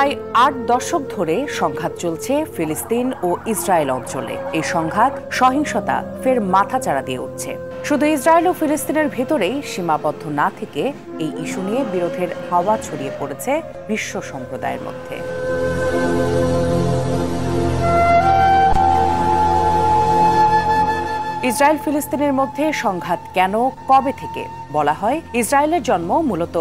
প্রায় ৮ দশক ধরে সংঘাত চলছে ফিলিস্তিন ও ইসরায়েল অঞ্চলে। এই সংঘাত সহিংসতা ফের মাথাচাড়া দিয়ে উঠছে। শুধু ইসরায়েল ও ফিলিস্তিনের ভেতরেই সীমাবদ্ধ না থেকে এই ইস্যু নিয়ে বিরোধের হাওয়া ছড়িয়ে পড়েছে বিশ্ব সম্প্রদায়ের মধ্যে। ইসরায়েল ফিলিস্তিনের মধ্যে সংঘাত কেন, কবে থেকে? বলা হয় ইসরায়েলের জন্ম মূলত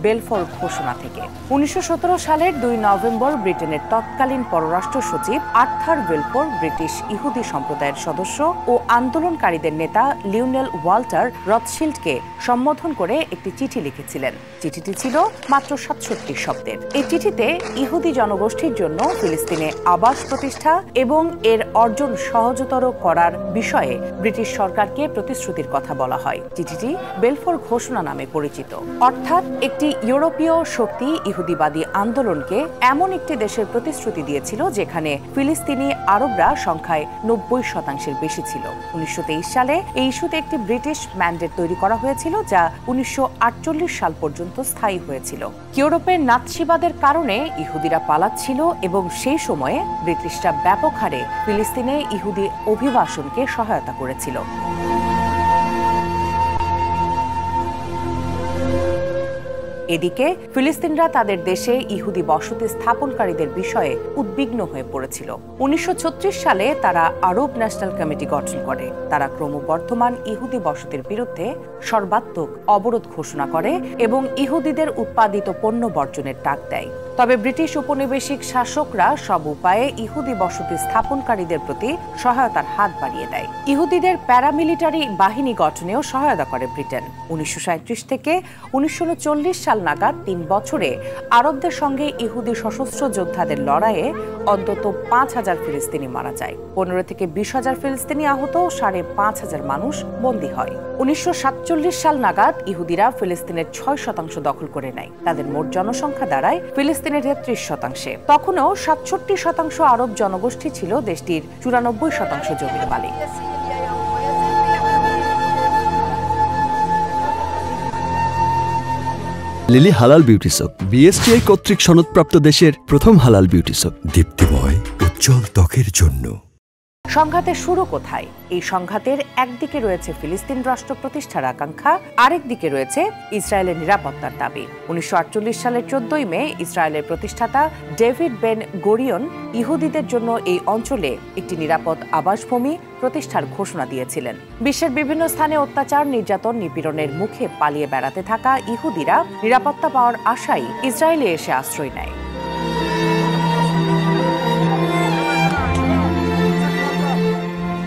বেলফোর ঘোষণা থেকে। ১৯১৭ সালের ২ নভেম্বর ব্রিটেনের তৎকালীন পররাষ্ট্র সচিব আর্থার বেলফোর ব্রিটিশ ইহুদি সম্প্রদায়ের সদস্য ও আন্দোলনকারীদের নেতা লিওনেল ওয়াল্টার রথশিল্ডকে সম্বোধন করে একটি চিঠি লিখেছিলেন। চিঠিটি ছিল মাত্র ৬৭ শব্দের। এই চিঠিতে ইহুদি জনগোষ্ঠীর জন্য ফিলিস্তিনে আবাস প্রতিষ্ঠা এবং এর অর্জন সহজতর করার বিষয়ে ব্রিটিশ সরকারকে প্রতিশ্রুতির কথা বলা হয়। চিঠিটি বেলফোর ঘোষণা নামে পরিচিত, অর্থাৎ একটি ইউরোপীয় শক্তি ইহুদিবাদী আন্দোলনকে এমন একটি দেশের প্রতিশ্রুতি দিয়েছিল যেখানে ফিলিস্তিনি আরবরা সংখ্যায় ৯০% বেশি ছিল। ১৯২৩ সালে এই ইস্যুতে একটি ব্রিটিশ ম্যান্ডেট তৈরি করা হয়েছিল, যা ১৯৪৮ সাল পর্যন্ত স্থায়ী হয়েছিল। ইউরোপের নাৎসিবাদের কারণে ইহুদিরা পালাচ্ছিল এবং সেই সময়ে ব্রিটিশরা ব্যাপক হারে ফিলিস্তিনে ইহুদি অভিবাসনকে সহায়তা করেছিল। এদিকে ফিলিস্তিনরা তাদের দেশে ইহুদি বসতি স্থাপনকারীদের বিষয়ে উদ্বিগ্ন হয়ে পড়েছিল। ১৯৩৬ সালে তারা আরব ন্যাশনাল কমিটি গঠন করে। তারা ক্রমবর্ধমান ইহুদি বসতির বিরুদ্ধে সর্বাত্মক অবরোধ ঘোষণা করে এবং ইহুদিদের উৎপাদিত পণ্য বর্জনের ডাক দেয়। তবে ব্রিটিশ উপনিবেশিক শাসকরা সব উপায়ে ইহুদি বসতি স্থাপনকারীদের প্রতি সহায়তার হাত বাড়িয়ে দেয়। ইহুদিদের প্যারামিলিটারি বাহিনী গঠনেও সহায়তা করে ব্রিটেন। ১৯৩৭ থেকে ১৯৩৯ সাল নাগাদ ৩ বছরে আরবদের সঙ্গে ইহুদি সশস্ত্র যোদ্ধাদের লড়াইয়ে অন্তত ৫,০০০ ফিলিস্তিনি মারা যায়। ১৫ থেকে ২০,০০০ ফিলিস্তিনি আহত, ৫,৫০০ মানুষ বন্দী হয়। ১৯৪৭ সাল নাগাদ ইহুদিরা ফিলিস্তিনের ৬% দখল করে নেয়। তাদের মোট জনসংখ্যা দাঁড়ায় ফিলিস্তিনের ৩৩%। তখনও ৬৭% আরব জনগোষ্ঠী ছিল দেশটির ৯৪% জমির মালিক। লিলি হালাল বিউটি সোপ, বিএসটিআই কর্তৃক সনদপ্রাপ্ত দেশের প্রথম হালাল বিউটি সোপ, দীপ্তিময় উজ্জ্বল ত্বকের জন্য। সংঘাতের শুরু কোথায়? এই সংঘাতের একদিকে রয়েছে ফিলিস্তিন রাষ্ট্র প্রতিষ্ঠার আকাঙ্ক্ষা, আরেক দিকে রয়েছে ইসরায়েলের নিরাপত্তার দাবি। ১৯৪৮ সালের ১৪ মে ইসরায়েলের প্রতিষ্ঠাতা ডেভিড বেন গরিয়ন ইহুদিদের জন্য এই অঞ্চলে একটি নিরাপদ আবাসভূমি প্রতিষ্ঠার ঘোষণা দিয়েছিলেন। বিশ্বের বিভিন্ন স্থানে অত্যাচার, নির্যাতন, নিপীড়নের মুখে পালিয়ে বেড়াতে থাকা ইহুদিরা নিরাপত্তা পাওয়ার আশায় ইসরায়েলে এসে আশ্রয় নেয়।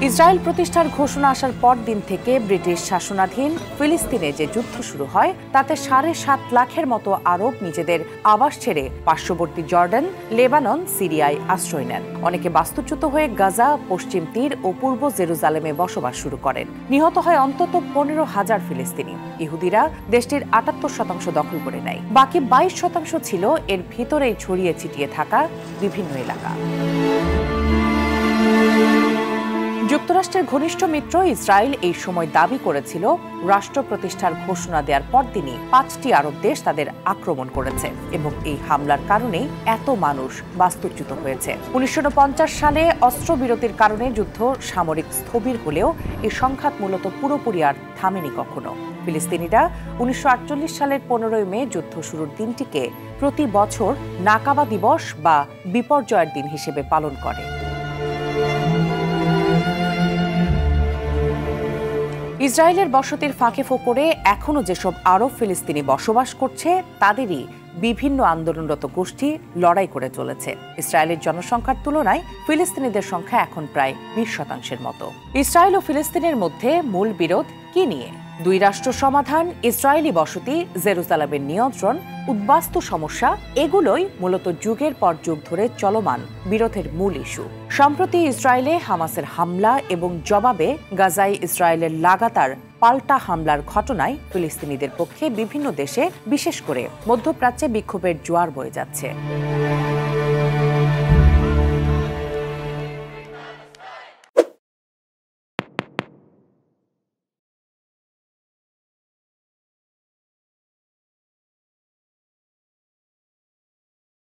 ইসরায়েল প্রতিষ্ঠার ঘোষণা আসার পর দিন থেকে ব্রিটিশ শাসনাধীন ফিলিস্তিনে যে যুদ্ধ শুরু হয় তাতে ৭.৫ লাখের মতো আরব নিজেদের আবাস ছেড়ে পার্শ্ববর্তী জর্ডান, লেবানন, সিরিয়ায় আশ্রয় নেন। অনেকে বাস্তুচ্যুত হয়ে গাজা, পশ্চিম তীর ও পূর্ব জেরুজালেমে বসবাস শুরু করেন। নিহত হয় অন্তত ১৫,০০০ ফিলিস্তিনি। ইহুদিরা দেশটির ৭৮% দখল করে নেয়। বাকি ২২% ছিল এর ভিতরেই ছড়িয়ে ছিটিয়ে থাকা বিভিন্ন এলাকা। যুক্তরাষ্ট্রের ঘনিষ্ঠ মিত্র ইসরায়েল এই সময় দাবি করেছিল রাষ্ট্র প্রতিষ্ঠার ঘোষণা দেওয়ার পরদিনই ৫টি আরব দেশ তাদের আক্রমণ করেছে এবং এই হামলার কারণেই এত মানুষ বাস্তুচ্যুত হয়েছে। ১৯৪৯ সালে অস্ত্রবিরতির কারণে যুদ্ধ সামরিক স্থবির হলেও এই সংঘাত মূলত পুরোপুরি আর থামেনি কখনো। ফিলিস্তিনিরা ১৯৪৮ সালের ১৫ মে যুদ্ধ শুরুর দিনটিকে প্রতি বছর নাকাবা দিবস বা বিপর্যয়ের দিন হিসেবে পালন করে। ইসরায়েলের বসতির ফাঁকে ফোকরে এখনো যেসব আরব ফিলিস্তিনি বসবাস করছে তাদেরই বিভিন্ন আন্দোলনরত গোষ্ঠী লড়াই করে চলেছে। ইসরায়েলের জনসংখ্যার তুলনায় ফিলিস্তিনিদের সংখ্যা এখন প্রায় ২০% মতো। ইসরায়েল ও ফিলিস্তিনের মধ্যে মূল বিরোধ কি নিয়ে? ২ রাষ্ট্র সমাধান, ইসরায়েলি বসতি, জেরুজালেমের নিয়ন্ত্রণ, উদ্বাস্তু সমস্যা, এগুলোই মূলত যুগের পর যুগ ধরে চলমান বিরোধের মূল ইস্যু। সম্প্রতি ইসরায়েলে হামাসের হামলা এবং জবাবে গাজায় ইসরায়েলের লাগাতার পাল্টা হামলার ঘটনায় ফিলিস্তিনিদের পক্ষে বিভিন্ন দেশে, বিশেষ করে মধ্যপ্রাচ্যে বিক্ষোভের জোয়ার বয়ে যাচ্ছে।